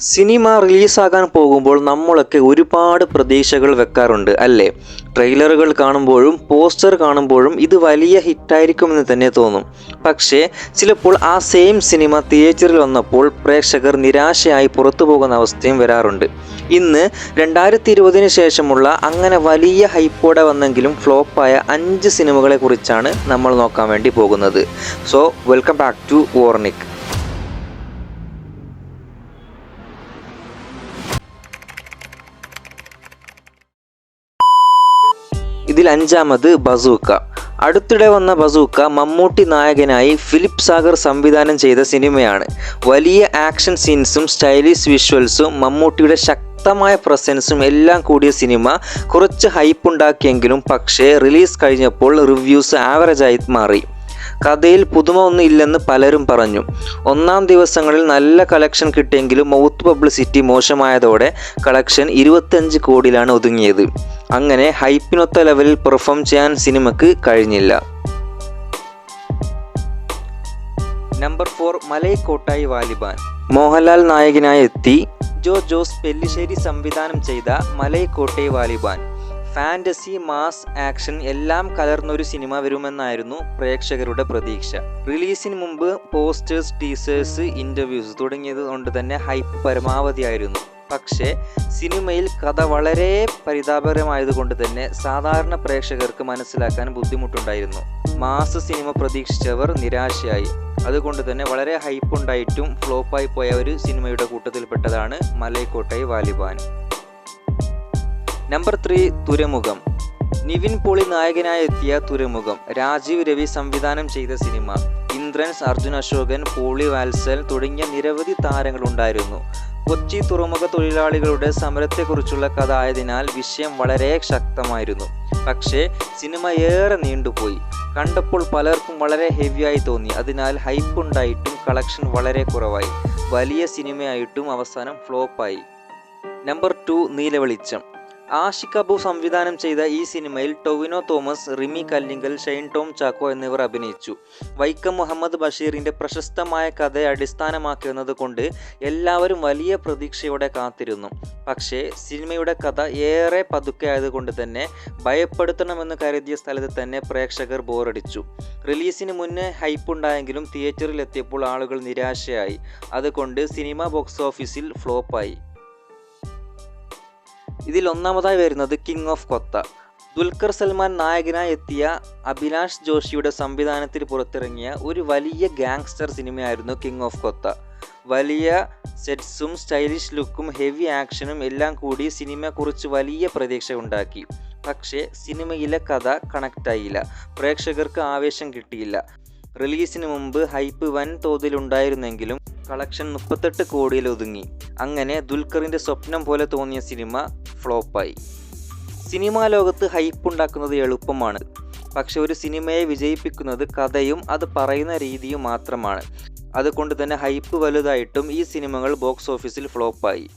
Cinema റിലീസാകാൻ പോകുമ്പോൾ നമ്മളൊക്കെ ഒരുപാട് പ്രതീക്ഷകൾ വെക്കാറുണ്ട് അല്ലേ? ട്രെയിലറുകൾ കാണുമ്പോഴും പോസ്റ്റർ കാണുമ്പോഴും ഇത് വലിയ ഹിറ്റായിരിക്കുമെന്ന് തന്നെ തോന്നും. പക്ഷേ ചിലപ്പോൾ ആ സെയിം സിനിമ തിയേറ്ററിൽ വന്നപ്പോൾ പ്രേക്ഷകർ നിരാശയായി പുറത്തു പോകുന്ന അവസ്ഥയും വരാറുണ്ട്. ഇന്ന് 2020 ശേഷമുള്ള അങ്ങനെ വലിയ ഹൈപ്പോടെ വന്നെങ്കിലും ഫ്ലോപ്പായ 5 സിനിമകളെ കുറിച്ചാണ് നമ്മൾ നോക്കാൻ വേണ്ടി പോകുന്നത്. So welcome back to Vornik. ഇതിൽ 5ാമത് ബസൂക്ക. അടുത്തിടെ വന്ന ബസൂക്ക മമ്മൂട്ടി നായകനായി ഫിലിപ്പ് സാഗർ സംവിധാനം ചെയ്ത സിനിമയാണ്. വലിയ ആക്ഷൻ സീൻസും സ്റ്റൈലിഷ് വിഷ്വൽസും മമ്മൂട്ടിയുടെ ശക്തമായ പ്രസൻസും എല്ലാം കൂടിയ സിനിമ കുറച്ച് ഹൈപ്പുണ്ടാക്കിയെങ്കിലും പക്ഷേ റിലീസ് കഴിഞ്ഞപ്പോൾ റിവ്യൂസ് ആവറേജായി മാറി. കഥയിൽ പുതുമ ഒന്നും ഇല്ലെന്ന് പലരും പറഞ്ഞു. ഒന്നാം ദിവസങ്ങളിൽ നല്ല കളക്ഷൻ കിട്ടിയെങ്കിലും മൗത്ത് പബ്ലിസിറ്റി മോശമായതോടെ കളക്ഷൻ 25 കോടിയിലാണ് ഒതുങ്ങിയത്. അങ്ങനെ ഹൈപ്പിനൊത്ത ലെവലിൽ പെർഫോം ചെയ്യാൻ സിനിമയ്ക്ക് കഴിഞ്ഞില്ല. നമ്പർ 4 മലൈക്കോട്ടായി വാലിബാൻ. മോഹൻലാൽ നായകനായി എത്തി ജോസ് പെല്ലിശ്ശേരി സംവിധാനം ചെയ്ത മലൈക്കോട്ടായി വാലിബാൻ. ഫാൻറ്റസി, മാസ്, ആക്ഷൻ എല്ലാം കലർന്നൊരു സിനിമ വരുമെന്നായിരുന്നു പ്രേക്ഷകരുടെ പ്രതീക്ഷ. റിലീസിന് മുമ്പ് പോസ്റ്റേഴ്സ്, ടീസേഴ്സ്, ഇൻ്റർവ്യൂസ് തുടങ്ങിയത് കൊണ്ട് തന്നെ ഹൈപ്പ് പരമാവധിയായിരുന്നു. പക്ഷേ സിനിമയിൽ കഥ വളരെ പരിതാപകരമായതുകൊണ്ട് തന്നെ സാധാരണ പ്രേക്ഷകർക്ക് മനസ്സിലാക്കാൻ ബുദ്ധിമുട്ടുണ്ടായിരുന്നു. മാസ് സിനിമ പ്രതീക്ഷിച്ചവർ നിരാശയായി. അതുകൊണ്ട് തന്നെ വളരെ ഹൈപ്പുണ്ടായിട്ടും ഫ്ലോപ്പായി പോയ ഒരു സിനിമയുടെ കൂട്ടത്തിൽപ്പെട്ടതാണ് മലൈക്കോട്ടായി വാലിബാൻ. നമ്പർ 3 തുരമുഖം. നിവിൻ പോളി നായകനായി എത്തിയ തുരമുഖം രാജീവ് രവി സംവിധാനം ചെയ്ത സിനിമ. ഇന്ദ്രൻസ്, അർജുൻ അശോകൻ, പോളി വാത്സൽ തുടങ്ങിയ നിരവധി താരങ്ങളുണ്ടായിരുന്നു. കൊച്ചി തുറമുഖ തൊഴിലാളികളുടെ സമരത്തെക്കുറിച്ചുള്ള കഥ ആയതിനാൽ വിഷയം വളരെ ശക്തമായിരുന്നു. പക്ഷേ സിനിമ ഏറെ നീണ്ടുപോയി. കണ്ടപ്പോൾ പലർക്കും വളരെ ഹെവിയായി തോന്നി. അതിനാൽ ഹൈപ്പുണ്ടായിട്ടും കളക്ഷൻ വളരെ കുറവായി. വലിയ സിനിമയായിട്ടും അവസാനം ഫ്ലോപ്പായി. നമ്പർ 2 നീലവെളിച്ചം. ആഷിഖ് അബു സംവിധാനം ചെയ്ത ഈ സിനിമയിൽ ടൊവിനോ തോമസ്, റിമി കല്ലിങ്കൽ, ഷൈൻ ടോം ചാക്കോ എന്നിവർ അഭിനയിച്ചു. വൈക്കം മുഹമ്മദ് ബഷീറിൻ്റെ പ്രശസ്തമായ കഥയെ അടിസ്ഥാനമാക്കുന്നത് കൊണ്ട് എല്ലാവരും വലിയ പ്രതീക്ഷയോടെ കാത്തിരുന്നു. പക്ഷേ സിനിമയുടെ കഥ ഏറെ പതുക്കെ ആയതുകൊണ്ട് തന്നെ ഭയപ്പെടുത്തണമെന്ന് കരുതിയ സ്ഥലത്ത് തന്നെ പ്രേക്ഷകർ ബോറടിച്ചു. റിലീസിന് മുന്നേ ഹൈപ്പുണ്ടായെങ്കിലും തിയേറ്ററിൽ എത്തിയപ്പോൾ ആളുകൾ നിരാശയായി. അതുകൊണ്ട് സിനിമ ബോക്സ് ഓഫീസിൽ ഫ്ലോപ്പായി. ഇതിൽ 1ാമതായി വരുന്നത് കിങ് ഓഫ് കൊത്ത. ദുൽഖർ സൽമാൻ നായകനായി എത്തിയ അഭിലാഷ് ജോഷിയുടെ സംവിധാനത്തിൽ പുറത്തിറങ്ങിയ ഒരു വലിയ ഗാങ്സ്റ്റർ സിനിമയായിരുന്നു കിങ് ഓഫ് കൊത്ത. വലിയ സെറ്റ്സും സ്റ്റൈലിഷ് ലുക്കും ഹെവി ആക്ഷനും എല്ലാം കൂടി സിനിമയെക്കുറിച്ച് വലിയ പ്രതീക്ഷ ഉണ്ടാക്കി. പക്ഷേ സിനിമയിലെ കഥ കണക്റ്റായില്ല. പ്രേക്ഷകർക്ക് ആവേശം കിട്ടിയില്ല. റിലീസിന് മുമ്പ് ഹൈപ്പ് വൻ തോതിലുണ്ടായിരുന്നെങ്കിലും കളക്ഷൻ 38 കോടിയിൽ ഒതുങ്ങി. അങ്ങനെ ദുൽഖറിൻ്റെ സ്വപ്നം പോലെ തോന്നിയ സിനിമ ഫ്ലോപ്പായി. സിനിമാ ലോകത്ത് ഹൈപ്പുണ്ടാക്കുന്നത് എളുപ്പമാണ്. പക്ഷെ ഒരു സിനിമയെ വിജയിപ്പിക്കുന്നത് കഥയും അത് പറയുന്ന രീതിയും മാത്രമാണ്. അതുകൊണ്ട് തന്നെ ഹൈപ്പ് വലുതായിട്ടും ഈ സിനിമകൾ ബോക്സ് ഓഫീസിൽ ഫ്ലോപ്പായി.